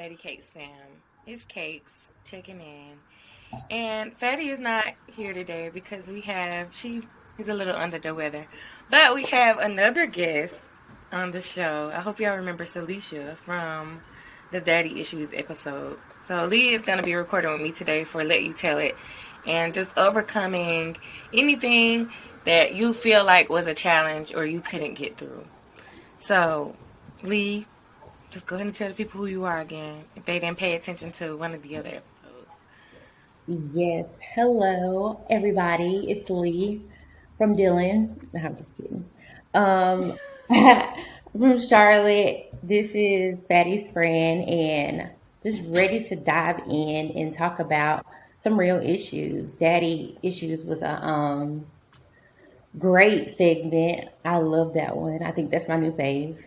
FattyCakes fam. It's Cakes checking in. And Fatty is not here today because she's a little under the weather. But we have another guest on the show. I hope y'all remember Selicia from the Daddy Issues episode. So Lee is going to be recording with me today for Let You Tell It. And just overcoming anything that you feel like was a challenge or you couldn't get through. So, Lee, just go ahead and tell the people who you are again if they didn't pay attention to one of the other episodes. Yes. Hello, everybody. It's Lee from Dylan. No, I'm just kidding. From Charlotte. This is Fatty's friend, and just ready to dive in and talk about some real issues. Daddy Issues was a great segment. I love that one. I think that's my new fave.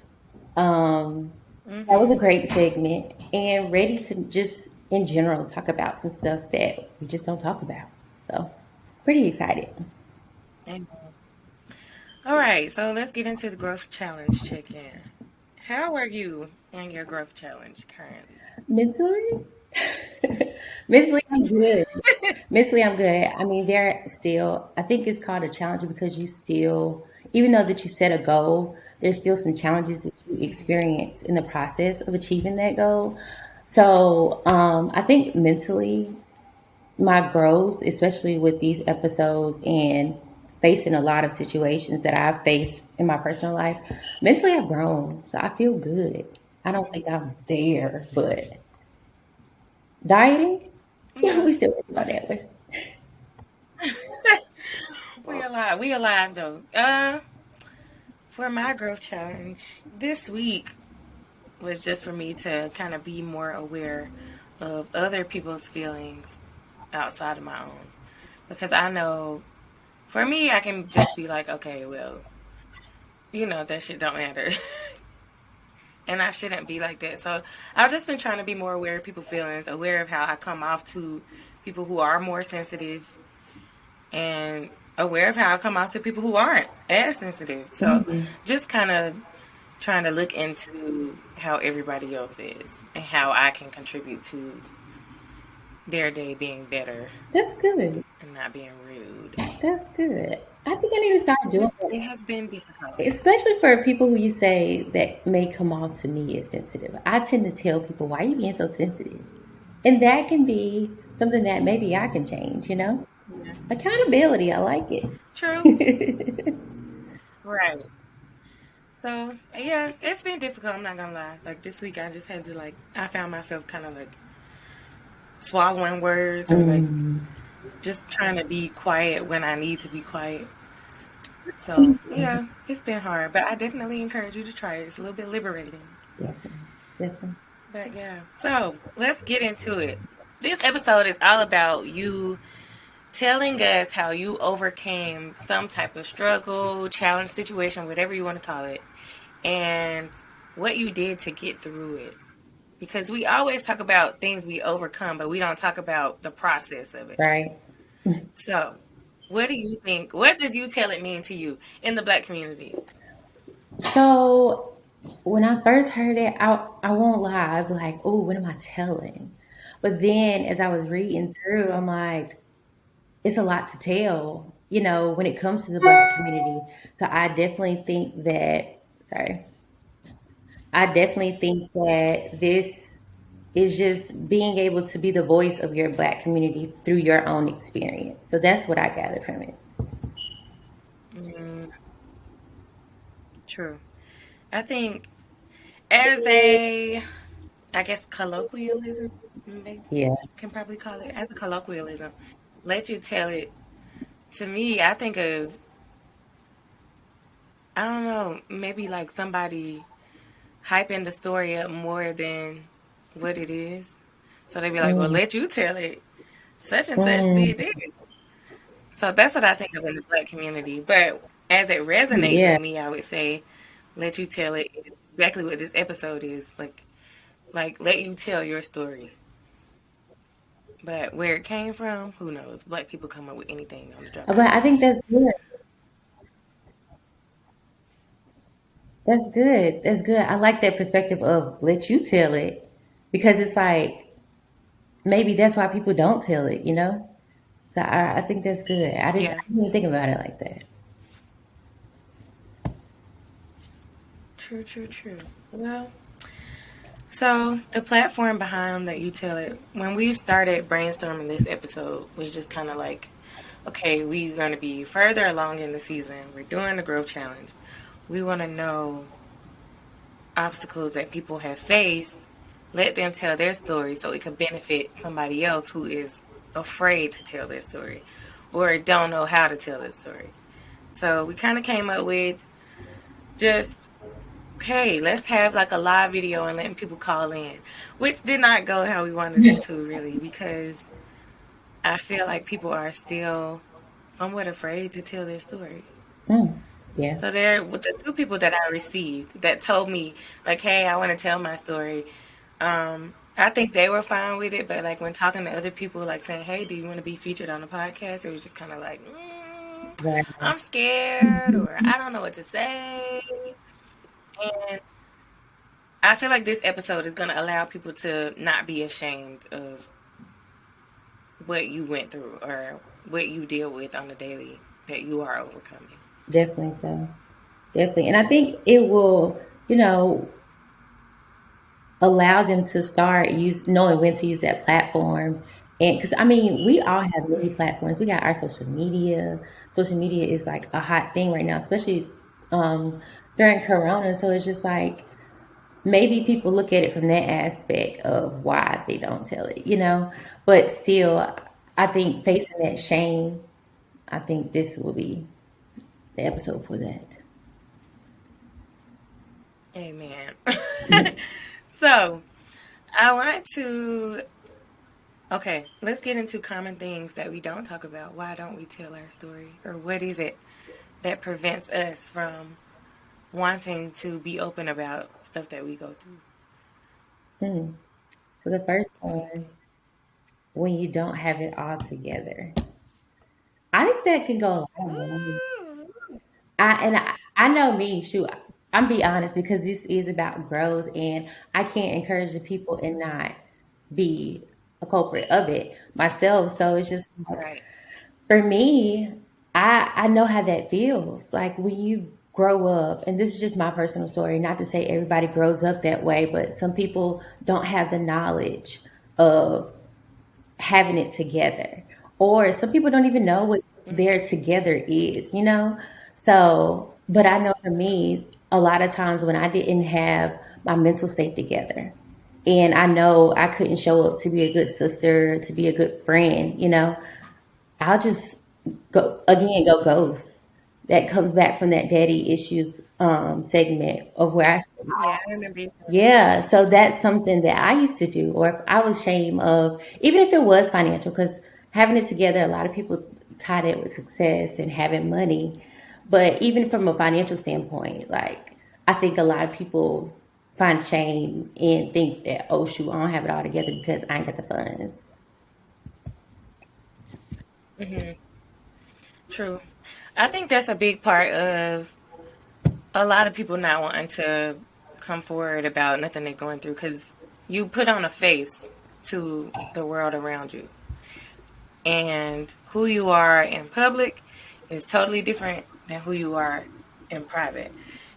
That was a great segment, and ready to just in general talk about some stuff that we just don't talk about. So, pretty excited. Amen. All right, so let's get into the growth challenge check-in. How are you in your growth challenge currently? Mentally, mentally, I'm good. Mentally, I'm good. I mean, I think it's called a challenge because you still, even though that you set a goal, there's still some challenges that you experience in the process of achieving that goal. So I think mentally, my growth, especially with these episodes and facing a lot of situations that I've faced in my personal life, mentally I've grown. So I feel good. I don't think I'm there, but dieting, we still working about that one. We alive though. For my growth challenge this week was just for me to kind of be more aware of other people's feelings outside of my own. Because I know, for me, I can just be like, okay, well, that shit don't matter. And I shouldn't be like that. So I've just been trying to be more aware of people's feelings, aware of how I come off to people who are more sensitive, and aware of how I come off to people who aren't as sensitive. So just kind of trying to look into how everybody else is and how I can contribute to their day being better. That's good. And not being rude. That's good. I think I need to start doing that. It has been difficult. Especially for people who you say that may come off to me as sensitive. I tend to tell people, why are you being so sensitive? And that can be something that maybe I can change, Yeah. Accountability, I like it. True. Right. So, yeah, it's been difficult, I'm not going to lie. Like, this week I just had to, I found myself kind of, swallowing words or, just trying to be quiet when I need to be quiet. So, yeah, it's been hard. But I definitely encourage you to try it. It's a little bit liberating. Definitely. But, yeah. So, let's get into it. This episode is all about you telling us how you overcame some type of struggle, challenge, situation, whatever you want to call it, and what you did to get through it. Because we always talk about things we overcome, but we don't talk about the process of it. Right. So, what do you think? What does you tell it mean to you in the Black community? So, when I first heard it, I won't lie. I'd be like, oh, what am I telling? But then as I was reading through, I'm like, it's a lot to tell, when it comes to the Black community. So I definitely think that this is just being able to be the voice of your Black community through your own experience. So that's what I gathered from it. True. I think as I guess colloquialism, Yeah. can probably call it, as a colloquialism, let you tell it. To me, I think of, I don't know, maybe somebody hyping the story up more than what it is. So they be like, well, let you tell it. Such and such did this. So that's what I think of in the Black community. But as it resonates with me, I would say, let you tell it. Exactly what this episode is. Like let you tell your story. But where it came from, who knows? Black people come up with anything on the drop. But I think that's good. That's good. That's good. I like that perspective of let you tell it. because it's like maybe that's why people don't tell it, you know? So I think that's good. I Yeah, didn't even think about it like that. true, true, true. Well, so the platform behind that you tell it, when we started brainstorming this episode, was just kind of like, okay, we're going to be further along in the season. We're doing the growth challenge. We want to know obstacles that people have faced. Let them tell their story so it could benefit somebody else who is afraid to tell their story or don't know how to tell their story. So we kind of came up with just, hey, let's have like a live video and letting people call in, which did not go how we wanted it to, really, because I feel like people are still somewhat afraid to tell their story. Yeah. So there, with the two people that I received that told me, like, hey, I want to tell my story, I think they were fine with it, but like when talking to other people, like saying, hey, do you want to be featured on the podcast? It was just kind of like, Right. I'm scared, or I don't know what to say. And I feel like this episode is going to allow people to not be ashamed of what you went through or what you deal with on the daily that you are overcoming. Definitely so. Definitely. And I think it will, you know, allow them to start knowing when to use that platform. And because I mean, we all have many platforms. We got our social media. Social media is like a hot thing right now, especially during Corona. So it's just like maybe people look at it from that aspect of why they don't tell it, you know. But still, I think facing that shame, I think this will be the episode for that. Amen. So, I want to. Okay, let's get into common things that we don't talk about. Why don't we tell our story? Or what is it that prevents us from wanting to be open about stuff that we go through? So the first What do you one, think? when you don't have it all together. I think that can go a long way. Ooh. I know me, shoot, I'm be honest because this is about growth and I can't encourage the people and not be a culprit of it myself. So it's just like Right. for me, I know how that feels. Like when you grow up, and this is just my personal story, not to say everybody grows up that way, but some people don't have the knowledge of having it together. Or some people don't even know what their together is, you know? So, but I know for me, a lot of times when I didn't have my mental state together, and I know I couldn't show up to be a good sister, to be a good friend, you know, I'll just go ghost. That comes back from that daddy issues segment of where I said, Yeah, I remember you telling me. yeah, so that's something that I used to do, or if I was ashamed of, even if it was financial, because having it together, a lot of people tie that with success and having money. But even from a financial standpoint, like I think a lot of people find shame and think that, oh shoot, I don't have it all together because I ain't got the funds. True. I think that's a big part of a lot of people not wanting to come forward about nothing they're going through because you put on a face to the world around you. And who you are in public is totally different than who you are in private.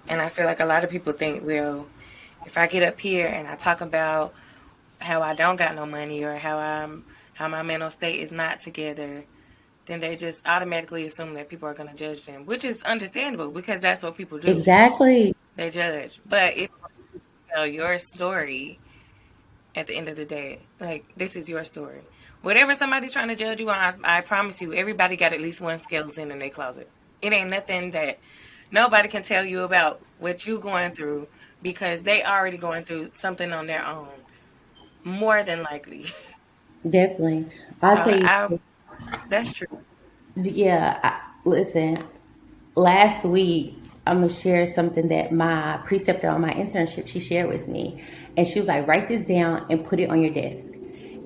And I feel like a lot of people think, well, if I get up here and I talk about how I don't got no money or how my mental state is not together, then they just automatically assume that people are going to judge them, which is understandable because that's what people do. Exactly. They judge. But it's tell your story at the end of the day. Like, this is your story. Whatever somebody's trying to judge you on, I promise you, everybody got at least one skeleton in their closet. It ain't nothing that nobody can tell you about what you going through because they already going through something on their own, more than likely. Definitely. So I'll tell you, that's true. yeah, listen, last week I'm gonna share something that my preceptor on my internship she shared with me, and she was like, "Write this down and put it on your desk."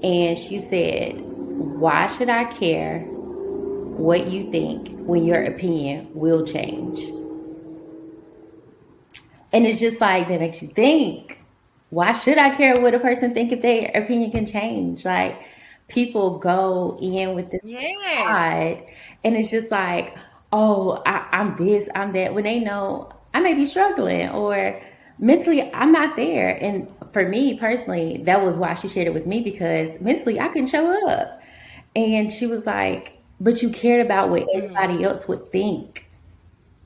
And she said, "Why should I care what you think when your opinion will change?" And it's just like that makes you think. why should I care what a person think if their opinion can change? Like, people go in with this Yes. pride, and it's just like, oh, I'm this, I'm that, when they know I may be struggling or mentally I'm not there. And for me personally, that was why she shared it with me, because mentally I couldn't show up. And she was like, but you cared about what everybody else would think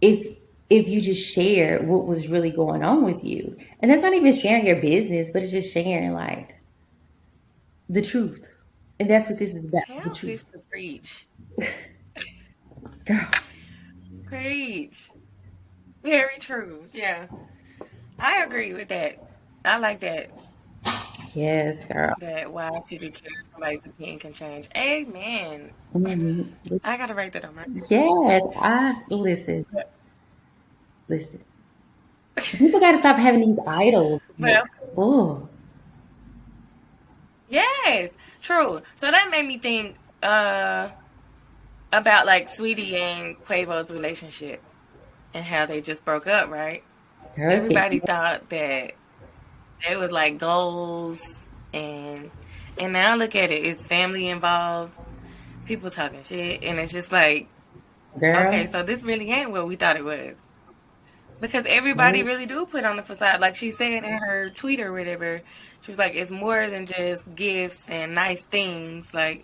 if you just share what was really going on with you. And that's not even sharing your business, but it's just sharing like the truth. And that's what this is about, the Tell truth. sister preach. Girl. Preach. Very true. Yeah. I agree with that. I like that. Yes, girl. That why should you care if somebody's opinion can change? Amen. Mhm. I gotta write that on my. Yes, I listen. Listen. People got to stop having these idols. Well, Oh, yes, true. So that made me think about like Sweetie and Quavo's relationship and how they just broke up, right? girl, it's Everybody getting thought that it was like goals and now look at it, it's family involved, people talking shit, and it's just like, okay, girl. so this really ain't what we thought it was. Because everybody Nope. really do put on the facade. Like she said in her tweet or whatever, she was like, it's more than just gifts and nice things. Like,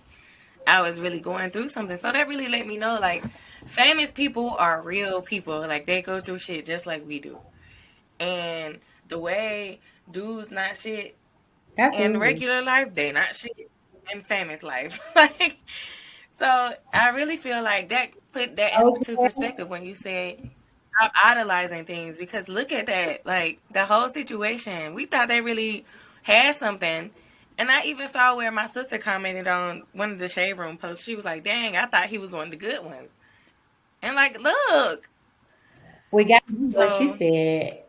I was really going through something. So that really let me know, like, famous people are real people. Like, they go through shit just like we do. And the way dudes not shit in Absolutely. regular life, they not shit in famous life. Like, so I really feel like that put that into Okay. perspective when you say stop idolizing things, because look at that, like the whole situation. We thought they really had something, and I even saw where my sister commented on one of the shade room posts. She was like, "Dang, I thought he was one of the good ones," and like, look, We got what she so said.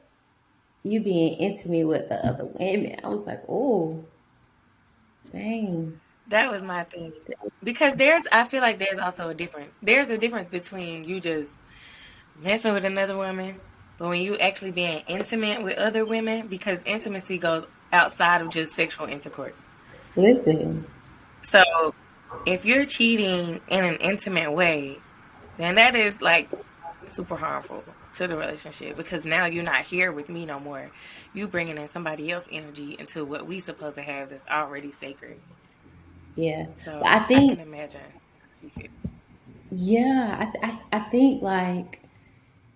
You being intimate with the other women. I was like, oh, dang. that was my thing. Because I feel like there's also a difference. There's a difference between you just messing with another woman, but when you actually being intimate with other women, because intimacy goes outside of just sexual intercourse. Listen, So if you're cheating in an intimate way, then that is like super harmful to the relationship, because now you're not here with me no more. You bringing in somebody else's energy into what we supposed to have that's already sacred. yeah. But So I I can think, imagine. yeah, I think like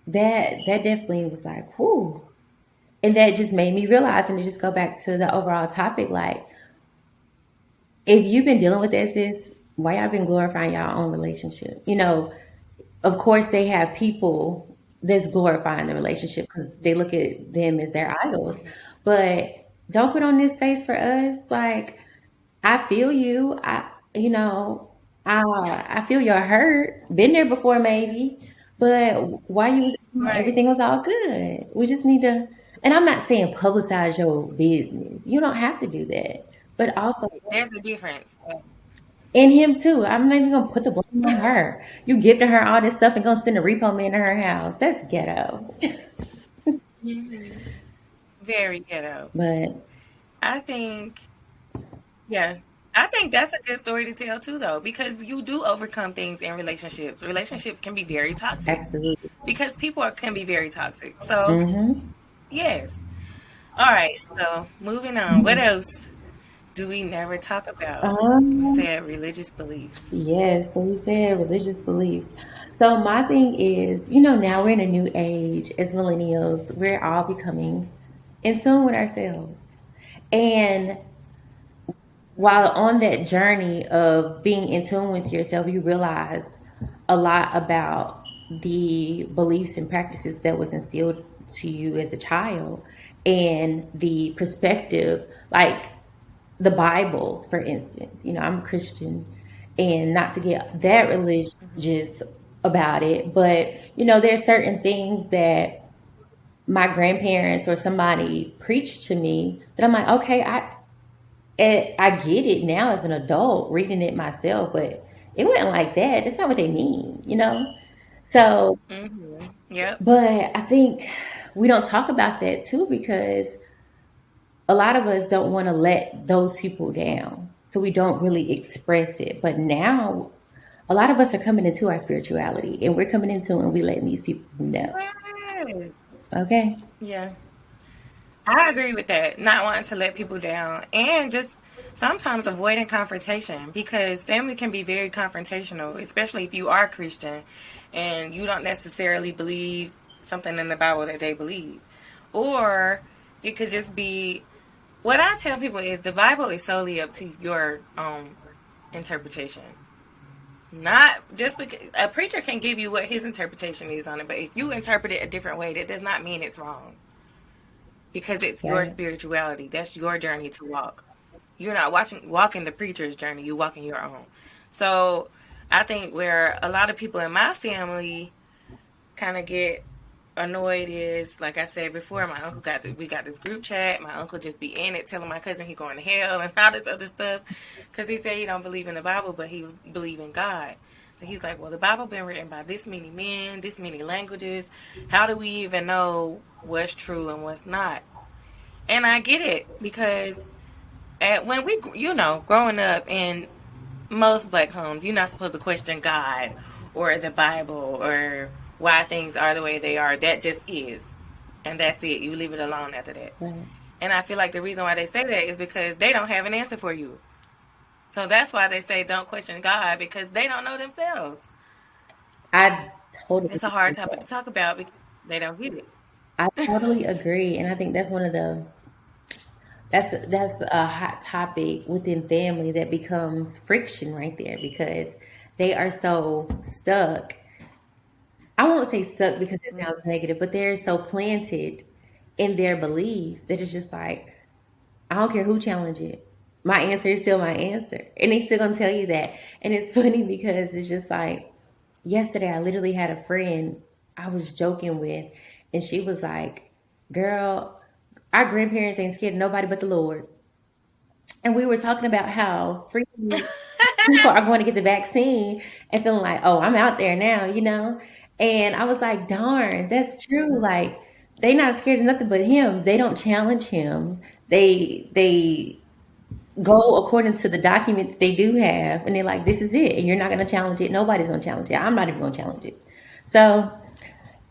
that definitely was like, whoo. And that just made me realize, and to just go back to the overall topic, like, if you've been dealing with this, sis, why y'all been glorifying y'all own relationship? Of course they have people that's glorifying the relationship because they look at them as their idols. But don't put on this face for us. Like, I feel you. I feel your hurt. Been there before, maybe. But why you was Right. everything was all good. We just need to. And I'm not saying publicize your business. You don't have to do that. But also, There's a difference. and him too. I'm not even gonna put the blame on her. You gifting her all this stuff and gonna send a repo man to her house. That's ghetto. Very ghetto. But I think, yeah. I think that's a good story to tell too, though, because you do overcome things in relationships. Relationships can be very toxic absolutely. because can be very toxic. So, Mm-hmm. yes. All right. So, moving on. What else do we never talk about? We Um, said religious beliefs. yes, so we said religious beliefs. So my thing is, now we're in a new age as millennials. We're all becoming in tune with ourselves. And while on that journey of being in tune with yourself, you realize a lot about the beliefs and practices that was instilled to you as a child and the perspective, like the Bible, for instance. I'm a Christian, and not to get that religious about it, but there's certain things that my grandparents or somebody preached to me that I'm like, okay, I get it now as an adult reading it myself, but it wasn't like that. That's not what they mean. So, Yep. but I think we don't talk about that too because a lot of us don't want to let those people down. So we don't really express it. But now a lot of us are coming into our spirituality and we're coming into it and we're letting these people know. Yes. Okay. Yeah. I agree with that. Not wanting to let people down and just sometimes avoiding confrontation because family can be very confrontational, especially if you are Christian and you don't necessarily believe something in the Bible that they believe. Or it could just be what I tell people is the Bible is solely up to your interpretation. Not just because a preacher can give you what his interpretation is on it, but if you interpret it a different way, that does not mean it's wrong. Because it's your spirituality. That's your journey to walk. You're not walking the preacher's journey. You're walking your own. So I think where a lot of people in my family kind of get annoyed is, like I said before, my uncle we got this group chat. My uncle just be in it telling my cousin he going to hell and all this other stuff because he said he don't believe in the Bible, but he believe in God. So he's like, well, the Bible been written by this many men, this many languages. How do we even know what's true and what's not? And I get it because when we, growing up in most black homes, you're not supposed to question God or the Bible or why things are the way they are. That just is. And that's it. You leave it alone after that. Right. And I feel like the reason why they say that is because they don't have an answer for you. So that's why they say don't question God because they don't know themselves. I totally It's a hard topic to talk about because they don't get it. I totally agree. And I think that's one of the that's a hot topic within family that becomes friction right there because they are so stuck. I won't say stuck because it sounds negative, but they're so planted in their belief that it's just like, I don't care who challenge it. My answer is still my answer. And they still gonna tell you that. And it's funny because it's just like yesterday I literally had a friend I was joking with and she was like, girl, our grandparents ain't scared of nobody but the Lord. And we were talking about how freaking people are going to get the vaccine and feeling like, oh, I'm out there now, And I was like, darn, that's true. Like, they not scared of nothing but him. They don't challenge him. They go according to the document that they do have, and they're like, this is it. And you're not going to challenge it. Nobody's going to challenge it. I'm not even going to challenge it. So,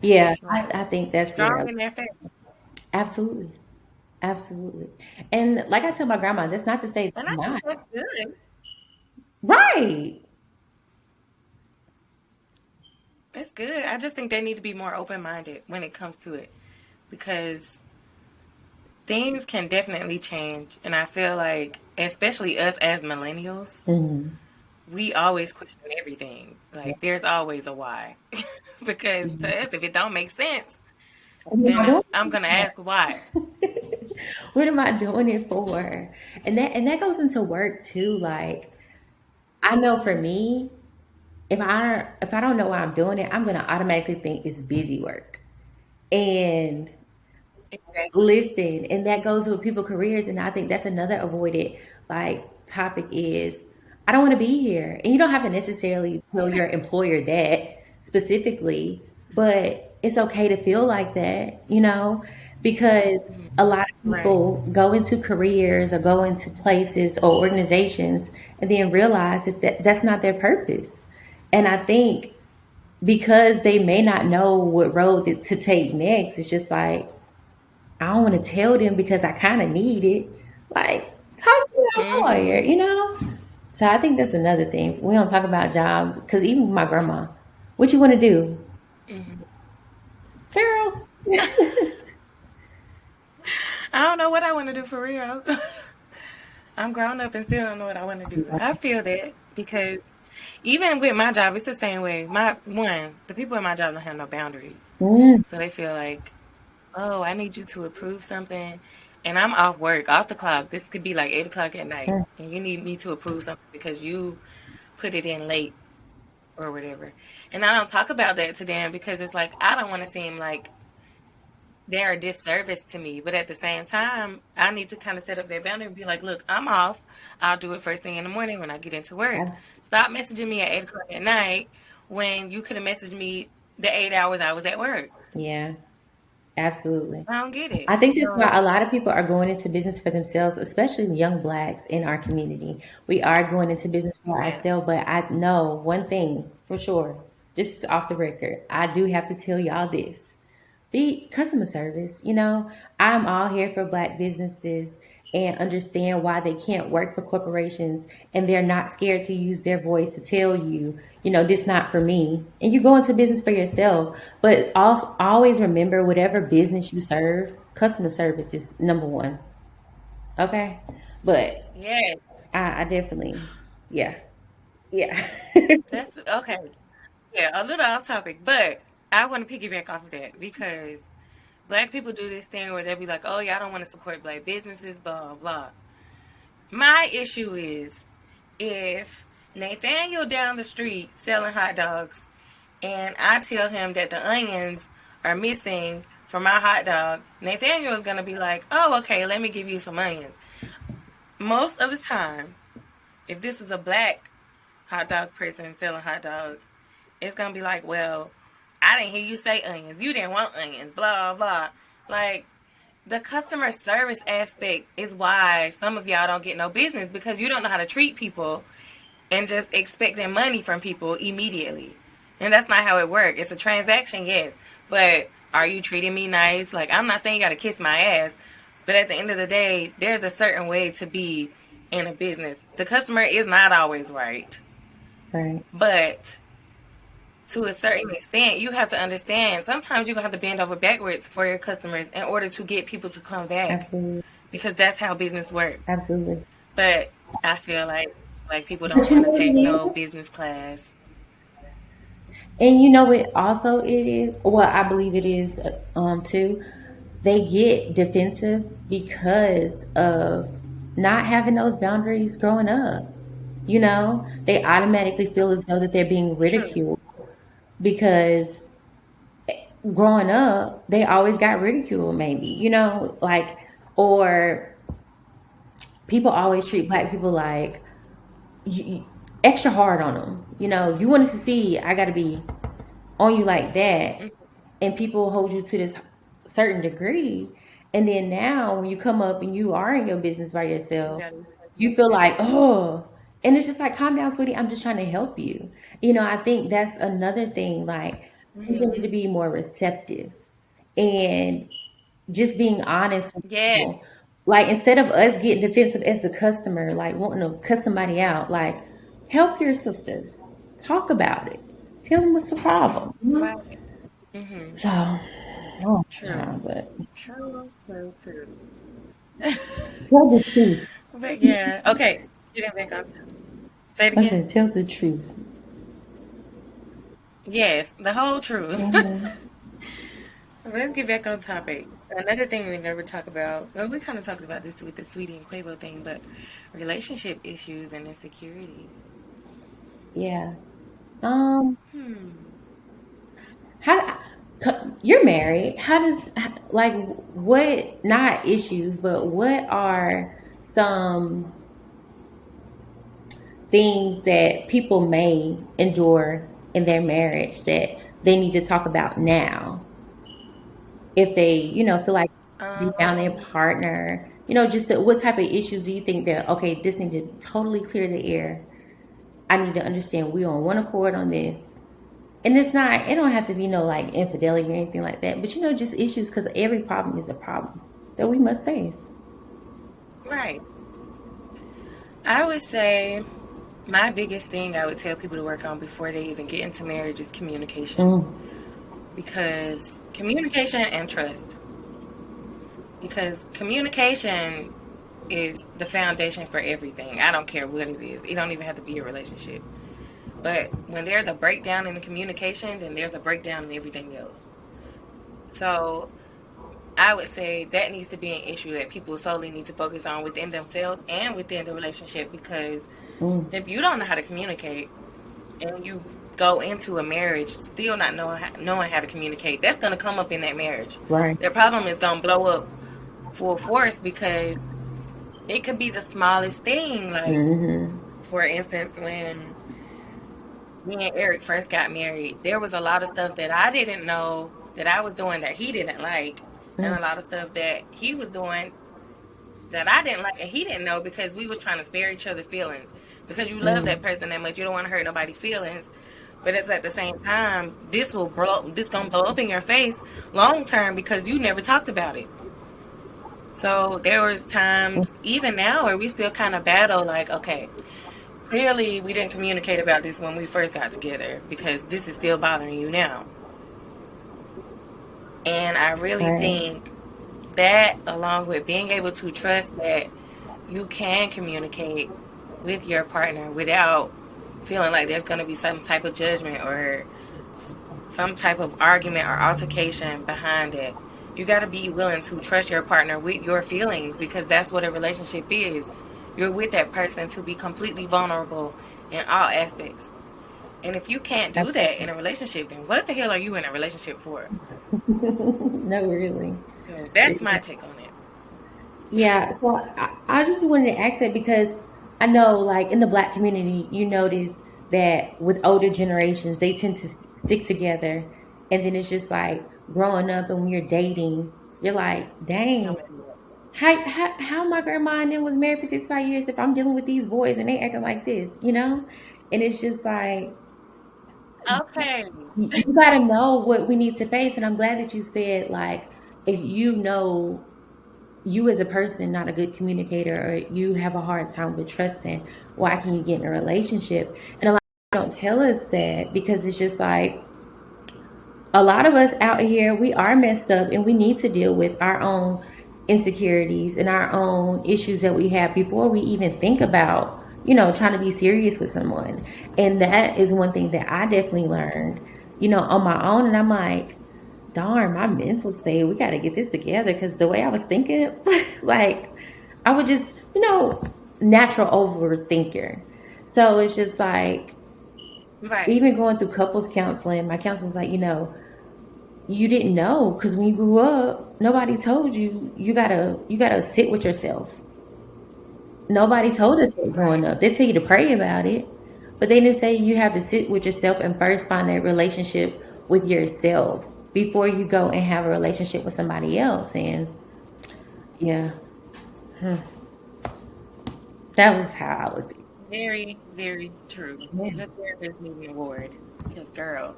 yeah, I think that's strong in their faith. Absolutely. Absolutely. And like I tell my grandma, that's not to say And I not. think that's good. Right. It's good. I just think they need to be more open-minded when it comes to it because things can definitely change. And I feel like, especially us as millennials, we always question everything. Like, there's always a why. Because to us, if it don't make sense, then I'm going to ask why. What am I doing it for? And that goes into work too. Like, I know for me, if I don't know why I'm doing it, I'm gonna automatically think it's busy work. And listen, and that goes with people careers, and I think that's another avoided like topic is I don't want to be here. And you don't have to necessarily tell your employer that specifically, but it's okay to feel like that, because a lot of people go into careers or go into places or organizations and then realize that that's not their purpose. And I think because they may not know what road to take next, it's just like, I don't want to tell them because I kind of need it. Like, talk to your lawyer, So I think that's another thing. We don't talk about jobs because even my grandma, what you want to do? Girl. I don't know what I want to do for real. I'm grown up and still don't know what I want to do. I feel that because even with my job, it's the same way. The people in my job don't have no boundaries. So they feel like, oh, I need you to approve something. And I'm off work, off the clock. This could be like 8 o'clock at night. And you need me to approve something because you put it in late or whatever. And I don't talk about that to them because it's like, I don't want to seem like they're a disservice to me. But at the same time, I need to kind of set up that boundary and be like, look, I'm off. I'll do it first thing in the morning when I get into work. Stop messaging me at 8 o'clock at night when you could have messaged me the 8 hours I was at work. Yeah, Absolutely. I don't get it. I think that's why a lot of people are going into business for themselves, especially young blacks in our community. We are going into business for Yeah. ourselves, but I know one thing for sure, just off the record, I do have to tell y'all this. Be customer service. I'm all here for black businesses and understand why they can't work for corporations and they're not scared to use their voice to tell you, this not for me. And you go into business for yourself, but also always remember whatever business you serve, customer service is number one. Okay. But Yes. I definitely, yeah. Yeah. That's okay. Yeah, a little off topic, but I want to piggyback off of that because black people do this thing where they'll be like, oh, yeah, I don't want to support black businesses, blah, blah, blah. My issue is if Nathaniel down the street selling hot dogs and I tell him that the onions are missing from my hot dog, Nathaniel is going to be like, oh, okay, let me give you some onions. Most of the time, if this is a black hot dog person selling hot dogs, it's going to be like, well, I didn't hear you say onions. You didn't want onions, blah, blah. Like, the customer service aspect is why some of y'all don't get no business because you don't know how to treat people and just expecting money from people immediately. And that's not how it works. It's a transaction, yes. But are you treating me nice? Like, I'm not saying you got to kiss my ass. But at the end of the day, there's a certain way to be in a business. The customer is not always right. Right. But to a certain extent, you have to understand sometimes you're going to have to bend over backwards for your customers in order to get people to come back. Absolutely. Because that's how business works. Absolutely. But I feel like people don't want to take no business class. And you know what also it is? Well, I believe it is too. They get defensive because of not having those boundaries growing up. They automatically feel as though that they're being ridiculed because growing up, they always got ridiculed maybe, or people always treat black people like extra hard on them. You want to succeed, I got to be on you like that. And people hold you to this certain degree. And then now when you come up and you are in your business by yourself, you feel like, oh, and it's just like, calm down, sweetie. I'm just trying to help you. I think that's another thing. Like, people need to be more receptive and just being honest with people. Like, instead of us getting defensive as the customer, like wanting to cuss somebody out, like, help your sisters. Talk about it. Tell them what's the problem. Right. So, oh, true. But True. tell the truth. But yeah, okay. Getting back on. Say it I again. said, tell the truth. Yes, the whole truth. Let's get back on topic. Another thing we never talk about, well, we kind of talked about this with the Sweetie and Quavo thing, but relationship issues and insecurities. Yeah. You're married. How does, like, what, not issues, but what are some things that people may endure in their marriage that they need to talk about now? If they, feel like they found their partner, just what type of issues do you think that, okay, this need to totally clear the air. I need to understand we're on one accord on this. And it don't have to be no like infidelity or anything like that, but just issues, because every problem is a problem that we must face. Right. I would say my biggest thing I would tell people to work on before they even get into marriage is communication. Because communication and trust. Because communication is the foundation for everything. I don't care what it is. It don't even have to be a relationship. But when there's a breakdown in the communication, then there's a breakdown in everything else. So I would say that needs to be an issue that people solely need to focus on within themselves and within the relationship. Because if you don't know how to communicate and you go into a marriage still not knowing how to communicate, that's going to come up in that marriage. Right. Their problem is going to blow up full force because it could be the smallest thing. Like, for instance, when me and Eric first got married, there was a lot of stuff that I didn't know that I was doing that he didn't like. and a lot of stuff that he was doing that I didn't like and he didn't know because we was trying to spare each other feelings. Because you love that person that much, you don't want to hurt nobody's feelings. But it's at the same time, this gonna blow up in your face long term because you never talked about it. So there was times, even now, where we still kind of battle, like, okay, clearly we didn't communicate about this when we first got together because this is still bothering you now. And I really think that, along with being able to trust that you can communicate with your partner without feeling like there's going to be some type of judgment or some type of argument or altercation behind it. You got to be willing to trust your partner with your feelings because that's what a relationship is. You're with that person to be completely vulnerable in all aspects. And if you can't do that in a relationship, then what the hell are you in a relationship for? No, really. So that's my take on it. Yeah, so I just wanted to ask that because I know, like, in the Black community, you notice that with older generations, they tend to stick together. And then it's just like growing up and when you're dating, you're like, dang, how my grandma and them was married for 65 years if I'm dealing with these boys and they acting like this, you know? And it's just like, okay, you got to know what we need to face. And I'm glad that you said, like, if you know you as a person not a good communicator or you have a hard time with trusting, why can you get in a relationship? And a lot of people don't tell us that because it's just like a lot of us out here, we are messed up and we need to deal with our own insecurities and our own issues that we have before we even think about, you know, trying to be serious with someone. And that is one thing that I definitely learned, you know, on my own. And I'm like, darn, my mental state, we got to get this together. Because the way I was thinking, like, I would just, you know, natural overthinker. So it's just like, even going through couples counseling, my counselor was like, you know, you didn't know because when you grew up, nobody told you, you gotta sit with yourself. Nobody told us that growing up. They tell you to pray about it, but they didn't say you have to sit with yourself and first find that relationship with yourself before you go and have a relationship with somebody else. And yeah, that was how I looked at it. Very, very true. The therapist needs an award because, girl.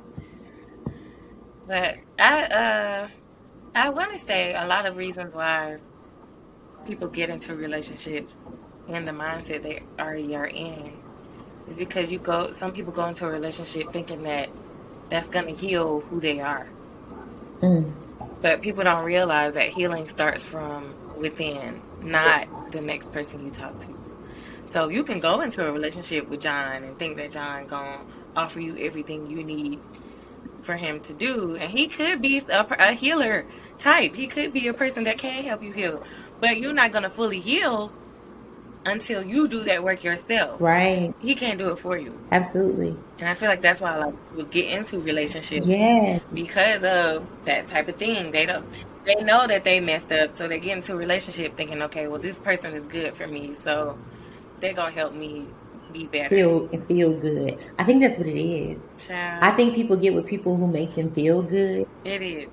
But I want to say a lot of reasons why people get into relationships and the mindset they already are in is because some people go into a relationship thinking that that's going to heal who they are. But people don't realize that healing starts from within, not the next person you talk to. So you can go into a relationship with John and think that John gonna offer you everything you need for him to do, and he could be a healer type. He could be a person that can help you heal, but you're not gonna fully heal until you do that work yourself. Right. He can't do it for you. Absolutely. And I feel like that's why a lot of people get into relationships. Yeah. Because of that type of thing. They know that they messed up, so they get into a relationship thinking, okay, well, this person is good for me, so they're gonna help me be better. Feel good. I think that's what it is. Child. I think people get with people who make them feel good. It is.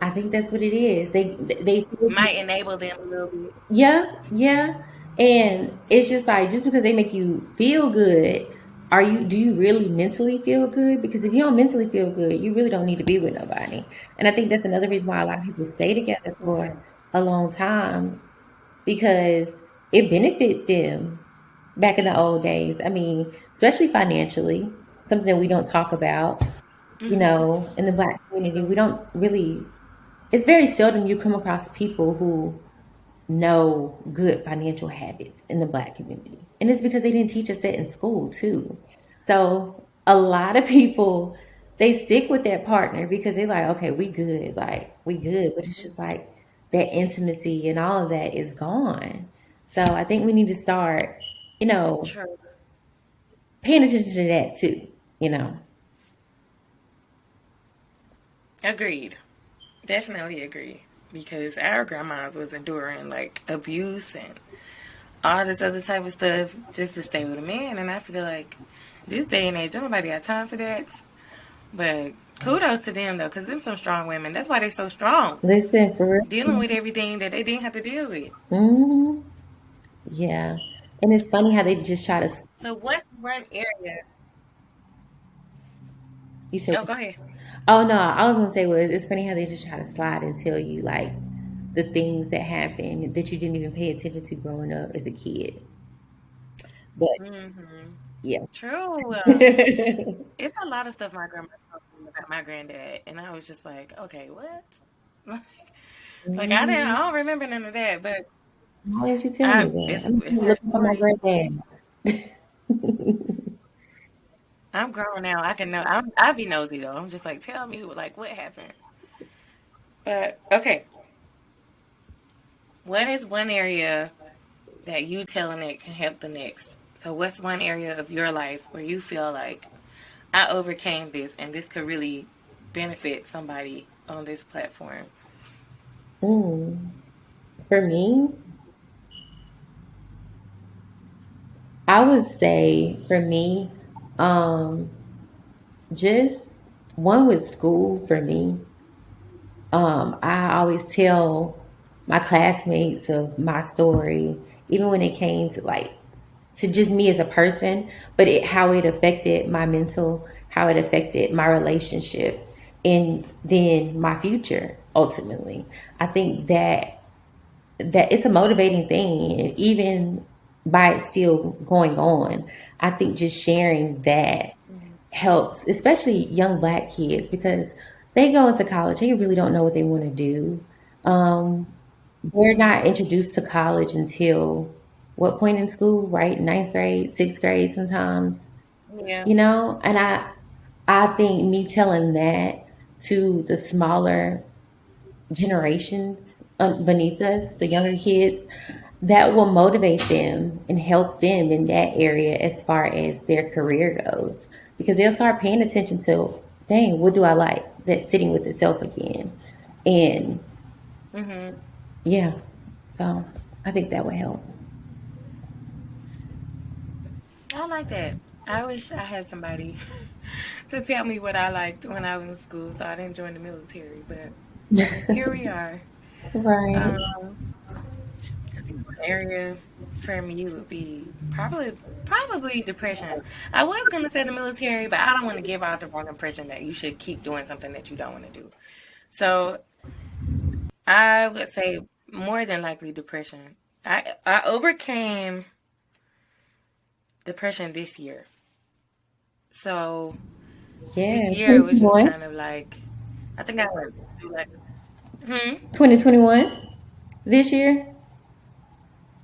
I think that's what it is. They might enable them a little bit. Yeah. And it's just like, just because they make you feel good, do you really mentally feel good? Because if you don't mentally feel good, you really don't need to be with nobody. And I think that's another reason why a lot of people stay together for a long time, because it benefits them back in the old days. I mean, especially financially, something that we don't talk about, you know, in the Black community. We don't really, it's very seldom you come across people who know good financial habits in the Black community. And it's because they didn't teach us that in school too. So a lot of people, they stick with their partner because they're like, okay, we good. But it's just like that intimacy and all of that is gone. So I think we need to start, you know, paying attention to that too, you know. Agreed. Definitely agree. Because our grandmas was enduring like abuse and all this other type of stuff just to stay with a man. And I feel like this day and age, nobody got time for that. But Kudos to them, though, because them some strong women. That's why they so strong. Listen, for Dealing real. with everything that they didn't have to deal with. Hmm. Yeah. And it's funny how they just try to, So what's one area? you said, Oh, go ahead. oh no, I was gonna say was it's funny how they just try to slide and tell you like the things that happen that you didn't even pay attention to growing up as a kid. But Mm-hmm. yeah. True. It's a lot of stuff my grandma told me about my granddad, and I was just like, okay, what? Like I Mhm. don't remember none of that, but Why didn't you tell me that? I'm it's gonna her look for my story. granddad. I'm grown now. I can know. I be nosy though. I'm just like, tell me like what happened. But okay, what is one area that you telling it can help the next? So what's one area of your life where you feel like I overcame this and this could really benefit somebody on this platform? Mm. For me, I would say for me, um, just one with school for me. I always tell my classmates of my story, even when it came to like to just me as a person, but how it affected my mental, how it affected my relationship, and then my future. Ultimately, I think that it's a motivating thing, and even by it still going on, I think just sharing that Mhm. helps, especially young Black kids, because they go into college, they really don't know what they want to do. They're not Yeah. introduced to college until what point in school, right? Ninth grade, sixth grade, sometimes, Yeah. and I think me telling that to the smaller generations beneath us, the younger kids, that will motivate them and help them in that area as far as their career goes. Because they'll start paying attention to, dang, what do I like? That's sitting with itself again. And Hmm. yeah, so I think that would help. I like that. I wish I had somebody to tell me what I liked when I was in school, so I didn't join the military. But here we are. Right. Um, I think one area for me would be probably depression. I was gonna say the military, but I don't want to give out the wrong impression that you should keep doing something that you don't want to do. So I would say more than likely depression. I overcame depression this year. So this Yeah, year was just 2021. kind of like I think I went through like 2021 this year.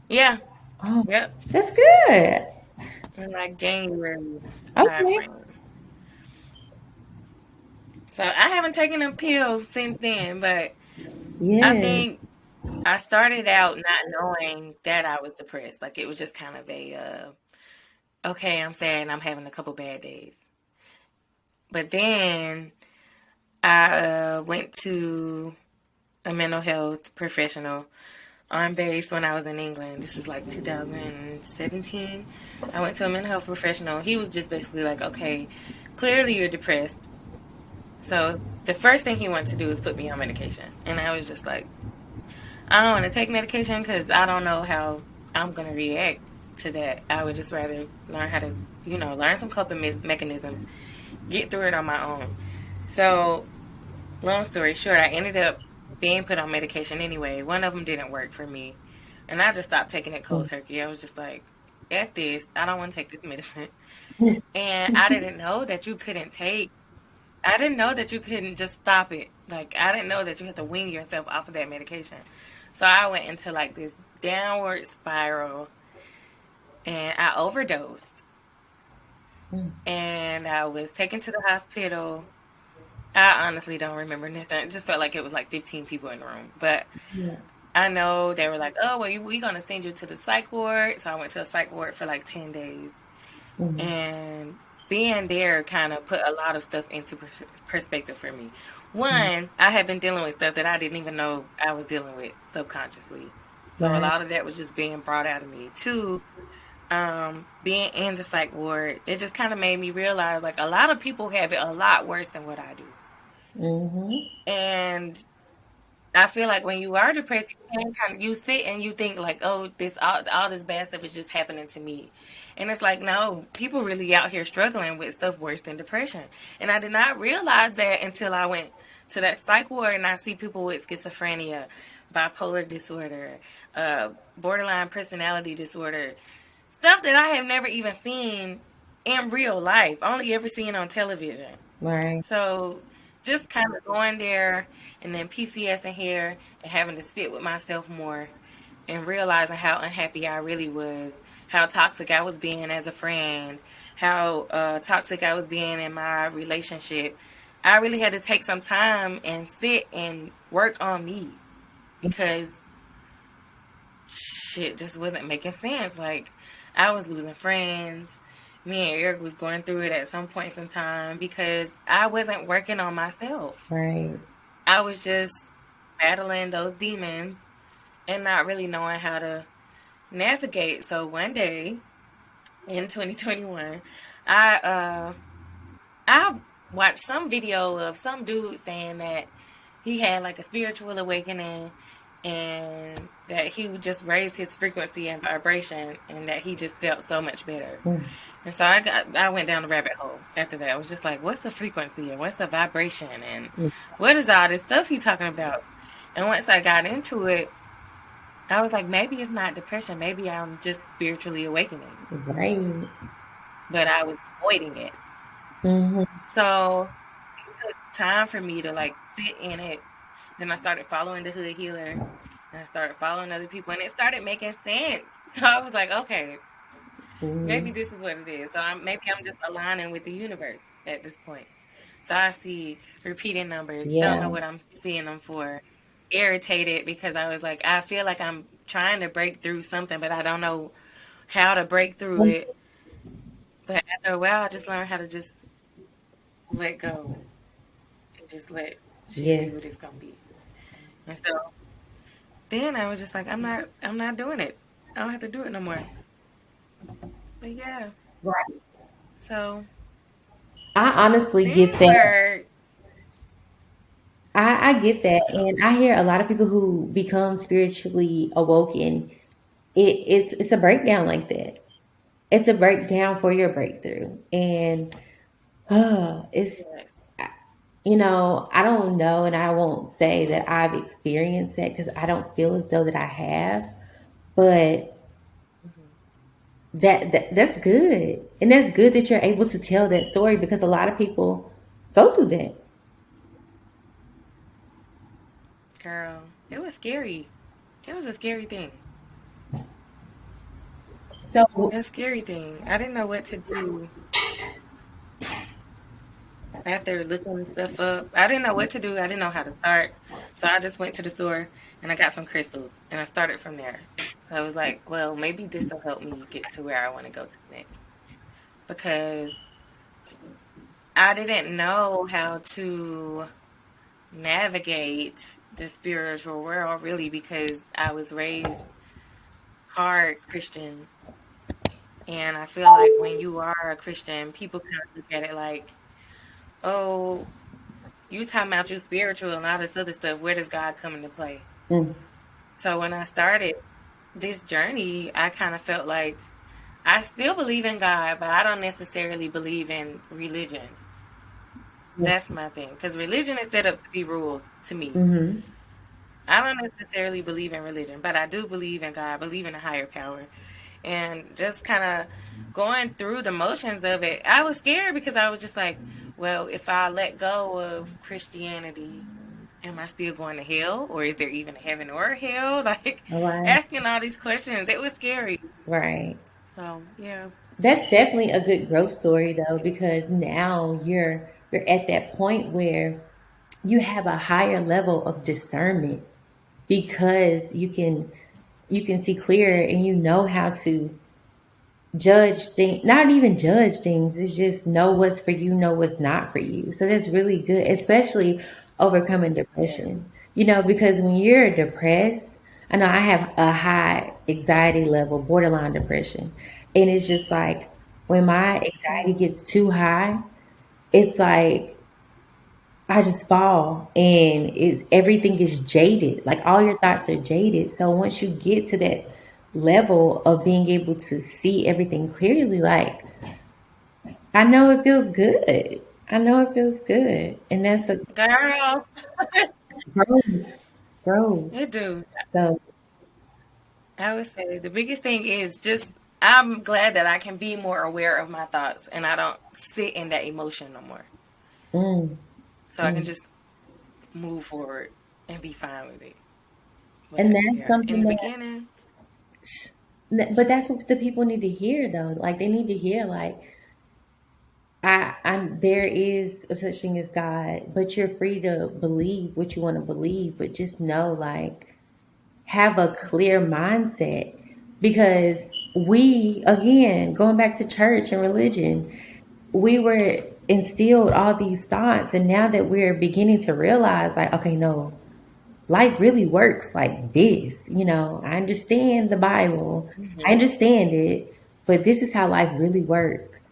yeah, Oh, yep, that's good. in like January time Okay. frame. So I haven't taken a pill since then, but I Yes. think I started out not knowing that I was depressed. Like it was just kind of a okay, I'm sad and I'm having a couple bad days. But then I went to a mental health professional on base when I was in England. This is like 2017. I went to a mental health professional. He was just basically like, okay, clearly you're depressed. So the first thing he wanted to do is put me on medication. And I was just like, I don't want to take medication because I don't know how I'm going to react to that. I would just rather learn how to, learn some coping mechanisms, get through it on my own. So, long story short, I ended up being put on medication anyway. One of them didn't work for me. And I just stopped taking it cold turkey. I was just like, F this. I don't want to take this medicine. And I didn't know that you couldn't just stop it. Like, I didn't know that you had to wean yourself off of that medication. So I went into like this downward spiral and I overdosed. And I was taken to the hospital. I honestly don't remember nothing. It just felt like it was like 15 people in the room. But Yeah. I know they were like, oh, well, we're going to send you to the psych ward. So I went to a psych ward for like 10 days. Mhm. And being there kind of put a lot of stuff into perspective for me. Mhm. One, I had been dealing with stuff that I didn't even know I was dealing with subconsciously. So a Right. lot of that was just being brought out of me. Two, being in the psych ward, it just kind of made me realize like a lot of people have it a lot worse than what I do. Mm-hmm. And I feel like when you are depressed, you sit and you think like, oh, this all this bad stuff is just happening to me, and it's like, no, people really out here struggling with stuff worse than depression. And I did not realize that until I went to that psych ward and I see people with schizophrenia, bipolar disorder, borderline personality disorder, stuff that I have never even seen in real life, only ever seen on television. Right. So just kind of going there and then PCSing here and having to sit with myself more and realizing how unhappy I really was, how toxic I was being as a friend, how toxic I was being in my relationship. I really had to take some time and sit and work on me because shit just wasn't making sense. Like, I was losing friends. Me and Eric was going through it at some points in time because I wasn't working on myself. Right. I was just battling those demons and not really knowing how to navigate. So one day in 2021, I watched some video of some dude saying that he had like a spiritual awakening and that he would just raise his frequency and vibration and that he just felt so much better. Mm. And so I went down the rabbit hole after that. I was just like, what's the frequency and what's the vibration and what is all this stuff he's talking about? And once I got into it, I was like, maybe it's not depression. Maybe I'm just spiritually awakening. Right. But I was avoiding it. Mm-hmm. So it took time for me to like sit in it. Then I started following the Hood Healer. And I started following other people. And it started making sense. So I was like, okay, maybe this is what it is. So maybe I'm just aligning with the universe at this point. So I see repeating numbers. Yeah. Don't know what I'm seeing them for. Irritated because I was like, I feel like I'm trying to break through something, but I don't know how to break through it. But after a while, I just learned how to just let go and just let shit be what it's gonna be. And so then I was just like, I'm not doing it. I don't have to do it no more. But yeah. Right. So I honestly get that. I get that, and I hear a lot of people who become spiritually awoken. It's a breakdown like that. It's a breakdown for your breakthrough, and it's I don't know, and I won't say that I've experienced that because I don't feel as though that I have, but that's good, and that's good that you're able to tell that story because a lot of people go through that. Girl, it was scary. It was a scary thing. So A scary thing. I didn't know what to do after looking stuff up. I didn't know what to do. I didn't know how to start. So I just went to the store and I got some crystals and I started from there. So I was like, well, maybe this will help me get to where I want to go to next. Because I didn't know how to navigate the spiritual world really because I was raised hard Christian. And I feel like when you are a Christian, people kind of look at it like, oh, you talking about you spiritual and all this other stuff. Where does God come into play? So when I started this journey, I kind of felt like I still believe in God, but I don't necessarily believe in religion. That's my thing. Because religion is set up to be rules to me. I don't necessarily believe in religion, but I do believe in God. I believe in a higher power. And just kind of going through the motions of it, I was scared because I was just like, well, if I let go of Christianity, am I still going to hell? Or is there even a heaven or a hell? Like, asking all these questions, it was scary. Right. So, yeah. That's definitely a good growth story, though, because now you're at that point where you have a higher level of discernment because you can see clearer and you know how to judge things, not even judge things. It's just know what's for you, know what's not for you. So that's really good, especially overcoming depression, because when you're depressed, I know I have a high anxiety level, borderline depression. And it's just like when my anxiety gets too high, it's like I just fall, and everything is jaded. Like all your thoughts are jaded. So once you get to that level of being able to see everything clearly, like I know it feels good. I know it feels good. And that's a Girl, growth. Growth. it do. So I would say the biggest thing is just I'm glad that I can be more aware of my thoughts and I don't sit in that emotion no more. mm, So I can mm. just move forward and be fine with it. And But that's yeah, in something the that beginning, but that's what the people need to hear though. Like they need to hear like I there is a such thing as God, but you're free to believe what you want to believe, but just know like have a clear mindset because we again going back to church and religion, we were instilled all these thoughts and now that we're beginning to realize like okay no life really works like this. I understand the Bible, I hmm understand it, but this is how life really works.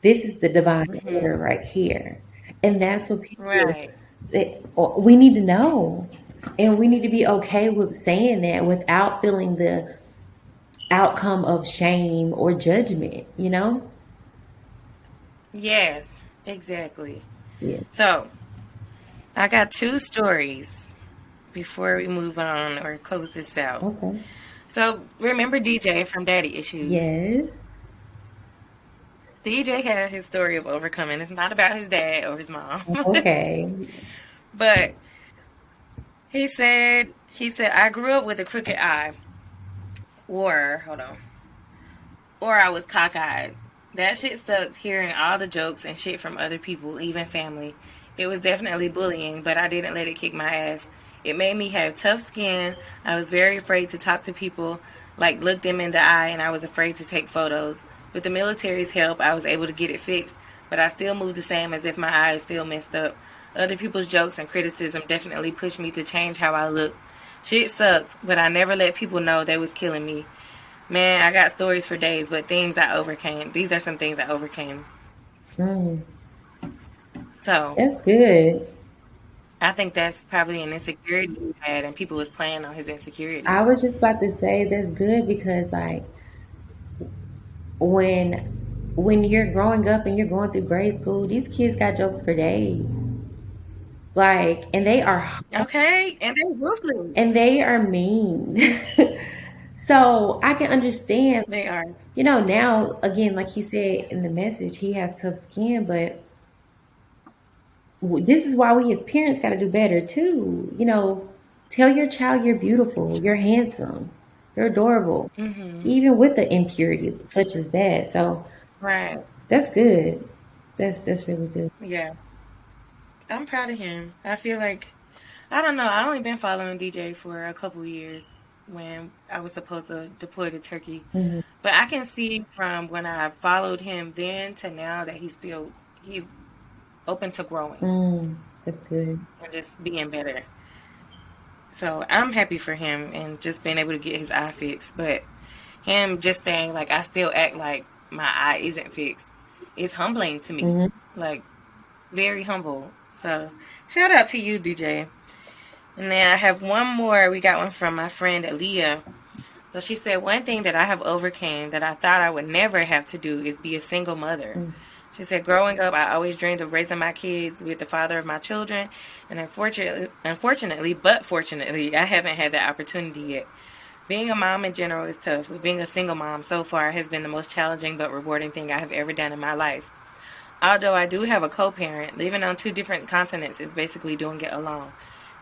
This is the divine hmm order right here. And that's what people, right. we need to know. And we need to be okay with saying that without feeling the outcome of shame or judgment. Yes, exactly. Yeah. So I got two stories before we move on or close this out. Okay. So remember DJ from Daddy Issues? Yes. DJ had his story of overcoming. It's not about his dad or his mom. Okay. But he said I grew up with a crooked eye. Or hold on. Or I was cockeyed. That shit sucked hearing all the jokes and shit from other people, even family. It was definitely bullying, but I didn't let it kick my ass. It made me have tough skin. I was very afraid to talk to people, like look them in the eye, and I was afraid to take photos. With the military's help, I was able to get it fixed, but I still moved the same as if my eye is still messed up. Other people's jokes and criticism definitely pushed me to change how I looked. Shit sucked, but I never let people know they was killing me. Man, I got stories for days, but things I overcame. These are some things I overcame. Mm, So that's good. I think that's probably an insecurity he had, and people was playing on his insecurity. I was just about to say that's good because like when you're growing up and you're going through grade school, these kids got jokes for days. Like Okay, and they're ruthless. and they are mean. So I can understand, They are. now again, like he said in the message, he has tough skin, but this is why we as parents got to do better too. Tell your child you're beautiful, you're handsome, you're adorable, Mhm. even with the impurity such as that. So Right. that's good. That's really good. Yeah. I'm proud of him. I feel like I don't know. I only been following DJ for a couple years when I was supposed to deploy to Turkey, Hmm. but I can see from when I followed him then to now that he's open to growing That's good. and just being better. So I'm happy for him and just being able to get his eye fixed. But him just saying like I still act like my eye isn't fixed, it's humbling to me. Hmm. Like very humble. So shout out to you, DJ. And then I have one more. We got one from my friend Aaliyah. So she said one thing that I have overcame that I thought I would never have to do is be a single mother. She said, growing up, I always dreamed of raising my kids with the father of my children, and but fortunately, I haven't had that opportunity yet. Being a mom in general is tough, but being a single mom so far has been the most challenging but rewarding thing I have ever done in my life. Although I do have a co-parent, living on two different continents is basically doing it alone.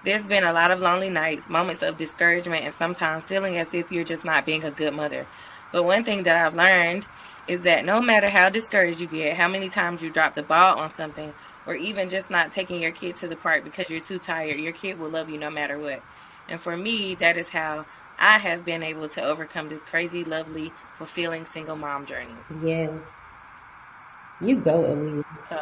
There's been a lot of lonely nights, moments of discouragement, and sometimes feeling as if you're just not being a good mother. But one thing that I've learned is that no matter how discouraged you get, how many times you drop the ball on something, or even just not taking your kid to the park because you're too tired, your kid will love you no matter what. And for me, that is how I have been able to overcome this crazy, lovely, fulfilling single mom journey. Yes, you go, Elise. So,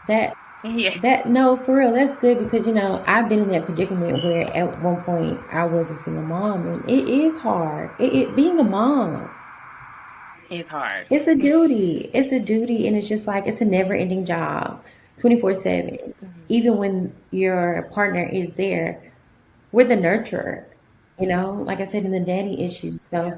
That yeah. no, for real, that's good because I've been in that predicament where at one point I was a single mom, and it is hard. Being a mom, It's hard. it's a duty. It's a duty, and it's just like it's a never ending job, 24/7. even when your partner is there, we're the nurturer, like I said, in the daddy issue. Yeah.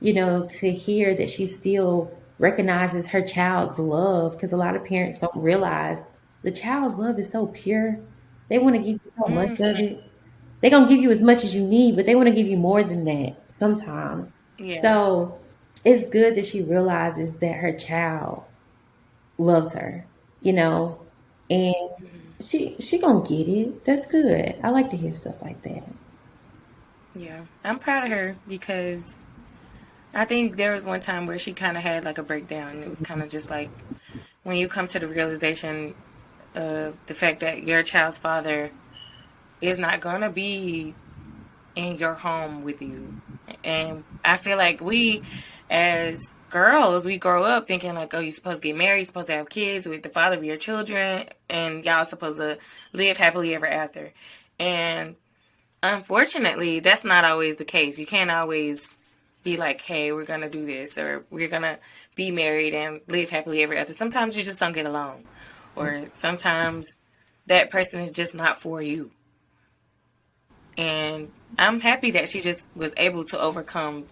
So, to hear that she still recognizes her child's love, because a lot of parents don't realize the child's love is so pure. They want to give you so much of Mm-hmm. it. They're going to give you as much as you need, but they want to give you more than that sometimes. Yeah. So it's good that she realizes that her child loves her, and she gonna get it. That's good. I like to hear stuff like that. Yeah. I'm proud of her because I think there was one time where she kind of had like a breakdown. It was kind of just like when you come to the realization of the fact that your child's father is not going to be in your home with you. And I feel like we, as girls, we grow up thinking like, oh, you're supposed to get married, you're supposed to have kids with the father of your children, and y'all supposed to live happily ever after. And unfortunately, that's not always the case. You can't always be like, hey, we're going to do this, or we're going to be married and live happily ever after. Sometimes you just don't get along, or sometimes that person is just not for you. And I'm happy that she just was able to overcome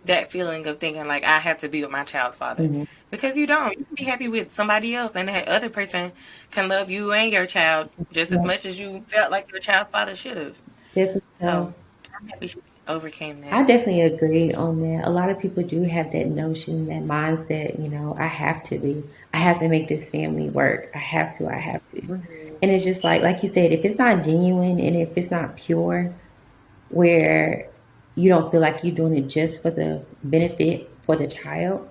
that feeling of thinking like I have to be with my child's father. Because you don't. You can be happy with somebody else, and that other person can love you and your child just as Yeah, much as you felt like your child's father should have. definitely. So I'm happy she overcame I that. definitely agree on that. A lot of people do have that notion, that mindset, I have to make this family work. I have to. And it's just like you said, if it's not genuine and if it's not pure, where you don't feel like you're doing it just for the benefit for the child,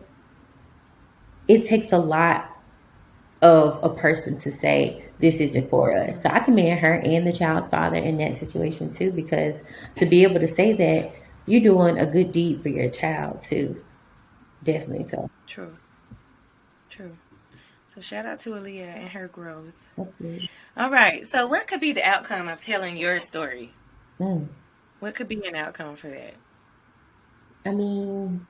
it takes a lot of a person to say this isn't for us. So I commend her and the child's father in that situation too, because to be able to say that, you're doing a good deed for your child too. Definitely. So True. True. So shout out to Aaliyah and her growth. absolutely. All right. So what could be the outcome of telling your story? Mm. What could be an outcome for that? I mean,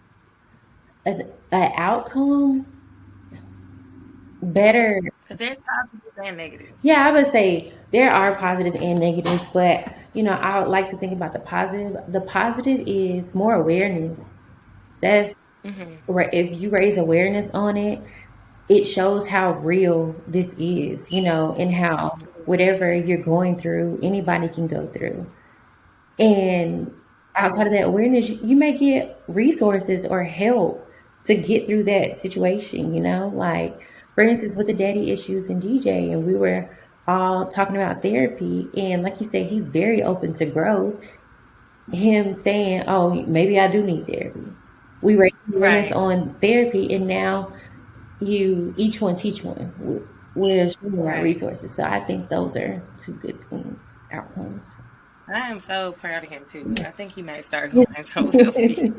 an outcome better. Because there's positives and negatives. Yeah, I would say there are positive and negatives, but I would like to think about the positive. The positive is more awareness. That's Mm-hmm. right. If you raise awareness on it, it shows how real this is, and how whatever you're going through, anybody can go through. And outside of that awareness, you may get resources or help to get through that situation, like for instance, with the daddy issues and DJ, and we were all talking about therapy. And like you said, he's very open to growth. Him saying, oh, maybe I do need therapy. We raised awareness Right. on therapy, and now each one teach one. We're sharing our Right. resources. So I think those are two good things, outcomes. I am so proud of him too. I think he might start going, so we'll see.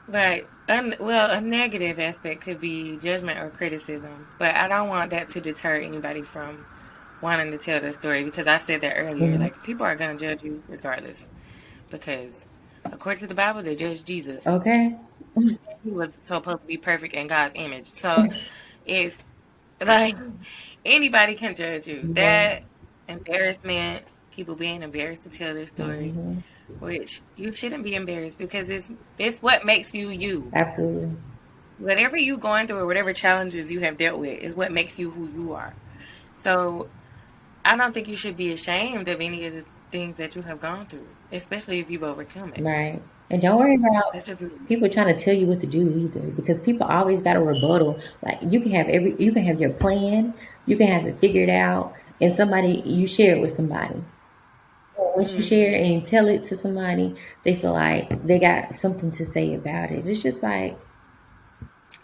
But a negative aspect could be judgment or criticism. But I don't want that to deter anybody from wanting to tell their story, because I said that earlier. Mhm. Like, people are gonna judge you regardless, because according to the Bible, they judge Jesus. Okay. He was supposed to be perfect in God's image. So if like anybody can judge you, Yeah. that embarrassment, people being embarrassed to tell their story, Hmm. which you shouldn't be embarrassed, because it's what makes you you. Absolutely. Whatever you going through or whatever challenges you have dealt with is what makes you who you are. So I don't think you should be ashamed of any of the things that you have gone through, especially if you've overcome it. Right. And don't worry about That's just people trying to tell you what to do either, because people always got a rebuttal. Like you can have your plan, you can have it figured out, and you share it with somebody. And once you share it and tell it to somebody, they feel like they got something to say about it. It's just like,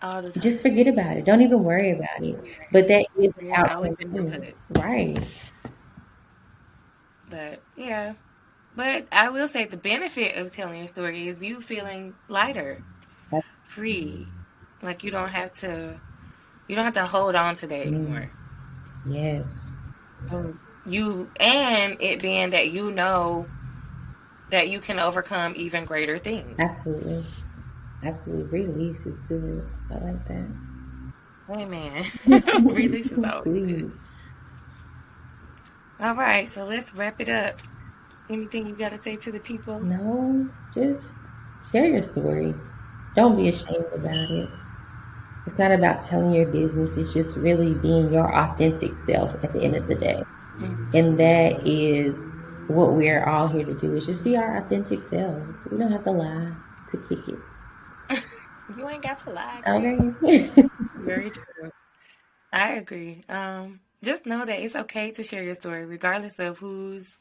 all the just time. forget about it. Don't even worry about it. But that is the There's always outcome been too. input. Right. But yeah. But I will say the benefit of telling your story is you feeling lighter, free. Like you don't have to hold on to that Mm, anymore. yes. And it being that you know that you can overcome even greater things. Absolutely. Absolutely. Release is good. I like that. Amen. Release is always good. Please. All right, so let's wrap it up. Anything you got to say to the people? No, just share your story. Don't be ashamed about it. It's not about telling your business. It's just really being your authentic self at the end of the day. And that is what we're all here to do, is just be our authentic selves. We don't have to lie to kick it. You ain't got to lie. Okay. Very true. I agree. Just know that it's okay to share your story, regardless of who's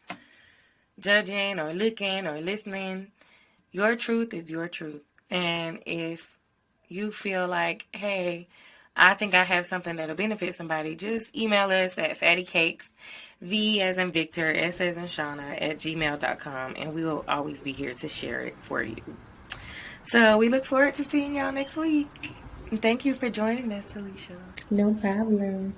judging or looking or listening. Your truth is your truth. And if you feel like, hey, I think I have something that'll benefit somebody, just email us at FattyCakes, V as in Victor, S as in Shana, at gmail.com, and we will always be here to share it for you. So we look forward to seeing y'all next week. And thank you for joining us, Selicia. No problem.